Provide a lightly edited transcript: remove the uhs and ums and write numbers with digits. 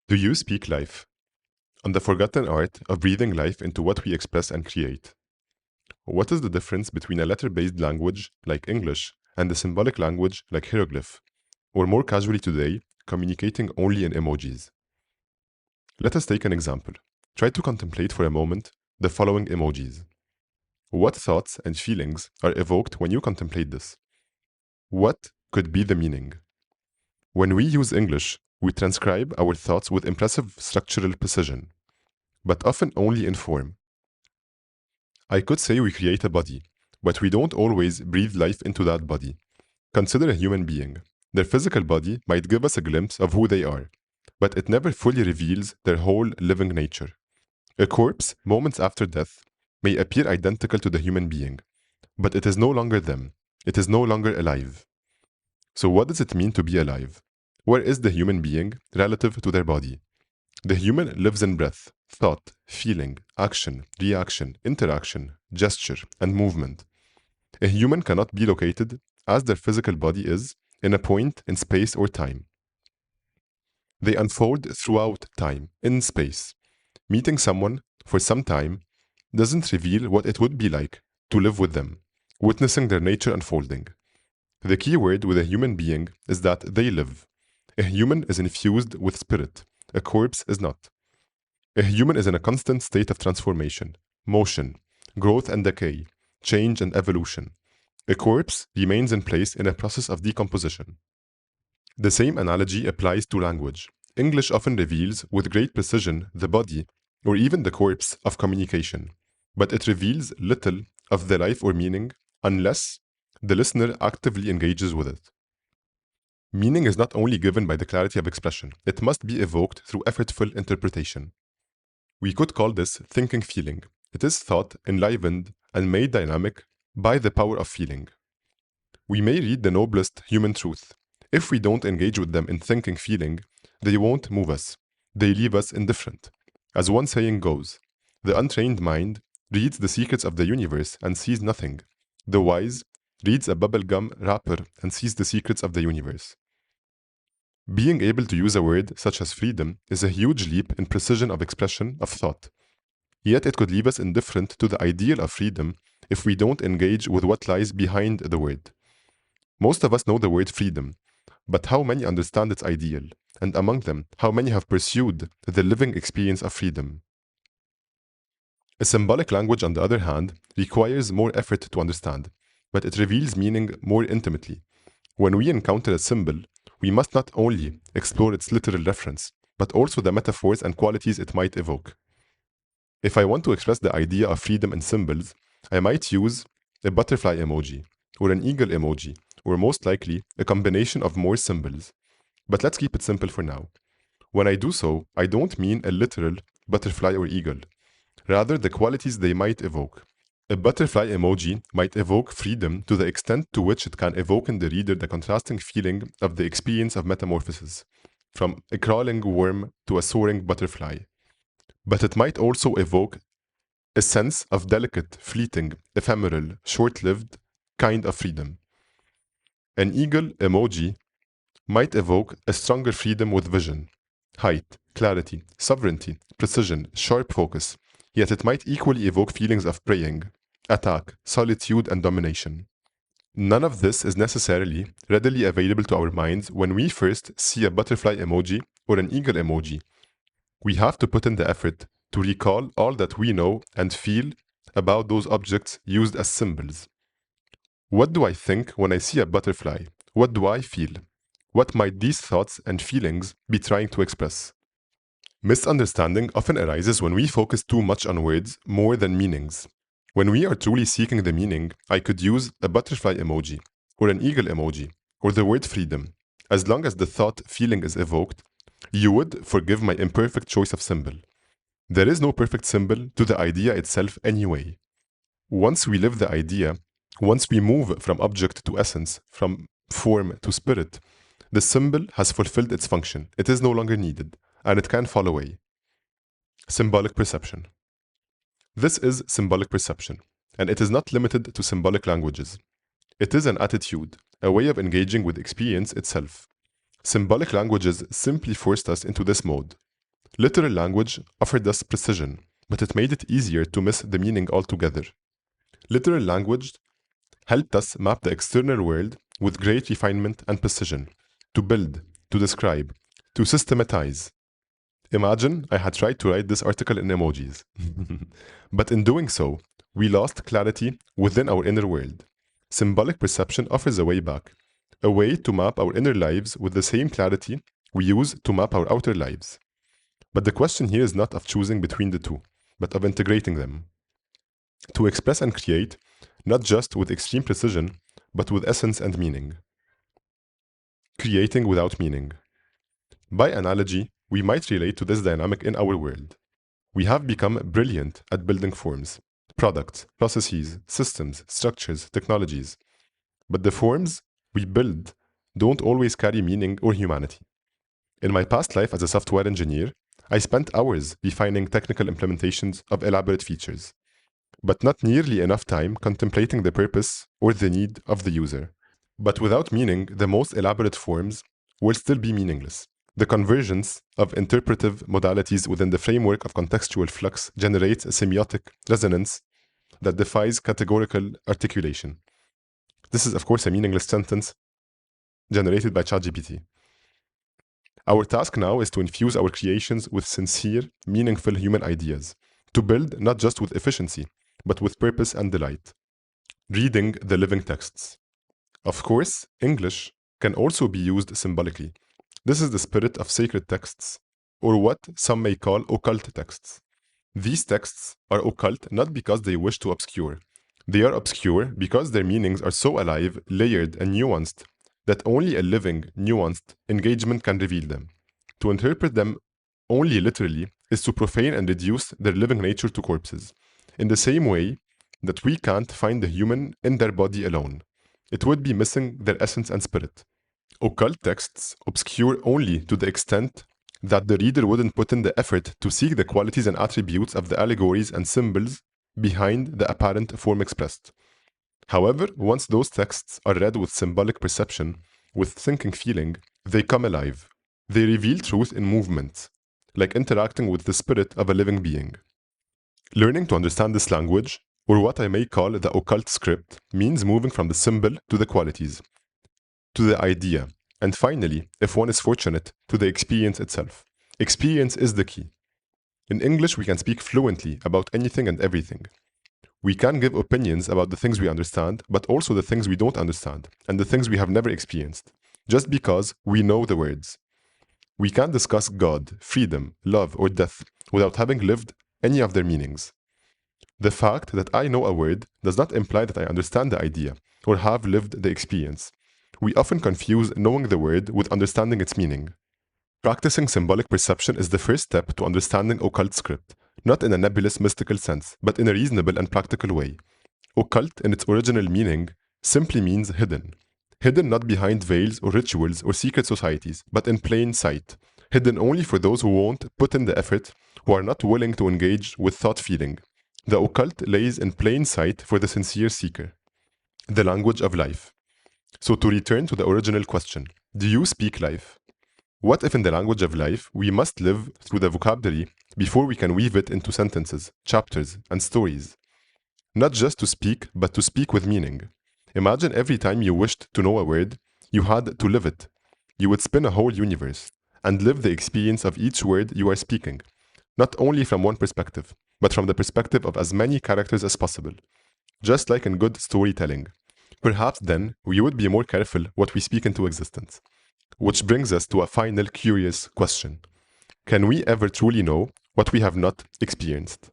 Do you speak life? On the forgotten art of breathing life into what we express and create. What is the difference between a letter-based language, like English, and a symbolic language, like hieroglyph, or more casually today, communicating only in emojis? Let us take an example. Try to contemplate for a moment the following emojis. What thoughts and feelings are evoked when you contemplate this? What could be the meaning? When we use English, we transcribe our thoughts with impressive structural precision, but often only in form. I could say we create a body, but we don't always breathe life into that body. Consider a human being. Their physical body might give us a glimpse of who they are, but it never fully reveals their whole living nature. A corpse, moments after death, may appear identical to the human being, but it is no longer them. It is no longer alive. So what does it mean to be alive? Where is the human being relative to their body? The human lives in breath, thought, feeling, action, reaction, interaction, gesture, and movement. A human cannot be located, as their physical body is, in a point in space or time. They unfold throughout time, in space. Meeting someone for some time doesn't reveal what it would be like to live with them, witnessing their nature unfolding. The key word with a human being is that they live. A human is infused with spirit. A corpse is not. A human is in a constant state of transformation, motion, growth and decay, change and evolution. A corpse remains in place in a process of decomposition. The same analogy applies to language. English often reveals with great precision the body, or even the corpse, of communication, but it reveals little of the life or meaning unless the listener actively engages with it. Meaning is not only given by the clarity of expression, it must be evoked through effortful interpretation. We could call this thinking feeling. It is thought enlivened and made dynamic by the power of feeling. We may read the noblest human truth. If we don't engage with them in thinking feeling, they won't move us. They leave us indifferent. As one saying goes, the untrained mind reads the secrets of the universe and sees nothing. The wise reads a bubblegum wrapper and sees the secrets of the universe. Being able to use a word such as freedom is a huge leap in precision of expression of thought. Yet it could leave us indifferent to the ideal of freedom if we don't engage with what lies behind the word. Most of us know the word freedom, but how many understand its ideal? And among them, how many have pursued the living experience of freedom? A symbolic language, on the other hand, requires more effort to understand, but it reveals meaning more intimately. When we encounter a symbol, we must not only explore its literal reference, but also the metaphors and qualities it might evoke. If I want to express the idea of freedom in symbols, I might use a butterfly emoji, or an eagle emoji, or most likely a combination of more symbols. But let's keep it simple for now. When I do so, I don't mean a literal butterfly or eagle, rather the qualities they might evoke. A butterfly emoji might evoke freedom to the extent to which it can evoke in the reader the contrasting feeling of the experience of metamorphosis, from a crawling worm to a soaring butterfly. But it might also evoke a sense of delicate, fleeting, ephemeral, short-lived kind of freedom. An eagle emoji might evoke a stronger freedom with vision, height, clarity, sovereignty, precision, sharp focus, yet it might equally evoke feelings of preying, attack, solitude, and domination. None of this is necessarily readily available to our minds when we first see a butterfly emoji or an eagle emoji. We have to put in the effort to recall all that we know and feel about those objects used as symbols. What do I think when I see a butterfly? What do I feel? What might these thoughts and feelings be trying to express? Misunderstanding often arises when we focus too much on words more than meanings. When we are truly seeking the meaning, I could use a butterfly emoji, or an eagle emoji, or the word freedom. As long as the thought feeling is evoked, you would forgive my imperfect choice of symbol. There is no perfect symbol to the idea itself anyway. Once we live the idea, once we move from object to essence, from form to spirit, the symbol has fulfilled its function. It is no longer needed, and it can fall away. Symbolic perception. This is symbolic perception, and it is not limited to symbolic languages. It is an attitude, a way of engaging with experience itself. Symbolic languages simply forced us into this mode. Literal language offered us precision, but it made it easier to miss the meaning altogether. Literal language helped us map the external world with great refinement and precision, to build, to describe, to systematize. Imagine I had tried to write this article in emojis. But in doing so, we lost clarity within our inner world. Symbolic perception offers a way back, a way to map our inner lives with the same clarity we use to map our outer lives. But the question here is not of choosing between the two, but of integrating them. To express and create, not just with extreme precision, but with essence and meaning. Creating without meaning. By analogy, we might relate to this dynamic in our world. We have become brilliant at building forms, products, processes, systems, structures, technologies. But the forms we build don't always carry meaning or humanity. In my past life as a software engineer, I spent hours refining technical implementations of elaborate features, but not nearly enough time contemplating the purpose or the need of the user. But without meaning, the most elaborate forms will still be meaningless. The convergence of interpretive modalities within the framework of contextual flux generates a semiotic resonance that defies categorical articulation. This is, of course, a meaningless sentence generated by ChatGPT. Our task now is to infuse our creations with sincere, meaningful human ideas, to build not just with efficiency, but with purpose and delight. Reading the living texts. Of course, English can also be used symbolically. This is the spirit of sacred texts, or what some may call occult texts. These texts are occult not because they wish to obscure. They are obscure because their meanings are so alive, layered, and nuanced that only a living, nuanced engagement can reveal them. To interpret them only literally is to profane and reduce their living nature to corpses, in the same way that we can't find the human in their body alone. It would be missing their essence and spirit. Occult texts obscure only to the extent that the reader wouldn't put in the effort to seek the qualities and attributes of the allegories and symbols behind the apparent form expressed. However, once those texts are read with symbolic perception, with thinking feeling, they come alive. They reveal truth in movement, like interacting with the spirit of a living being. Learning to understand this language, or what I may call the occult script, means moving from the symbol to the qualities, to the idea, and finally, if one is fortunate, to the experience itself. Experience is the key. In English, we can speak fluently about anything and everything. We can give opinions about the things we understand, but also the things we don't understand, and the things we have never experienced, just because we know the words. We can discuss God, freedom, love, or death without having lived any of their meanings. The fact that I know a word does not imply that I understand the idea or have lived the experience. We often confuse knowing the word with understanding its meaning. Practicing symbolic perception is the first step to understanding occult script, not in a nebulous mystical sense, but in a reasonable and practical way. Occult, in its original meaning, simply means hidden. Hidden not behind veils or rituals or secret societies, but in plain sight. Hidden only for those who won't put in the effort, who are not willing to engage with thought feeling. The occult lays in plain sight for the sincere seeker. The language of life. So to return to the original question, do you speak life? What if in the language of life, we must live through the vocabulary before we can weave it into sentences, chapters, and stories? Not just to speak, but to speak with meaning. Imagine every time you wished to know a word, you had to live it. You would spin a whole universe and live the experience of each word you are speaking, not only from one perspective, but from the perspective of as many characters as possible. Just like in good storytelling. Perhaps then we would be more careful what we speak into existence. Which brings us to a final curious question. Can we ever truly know what we have not experienced?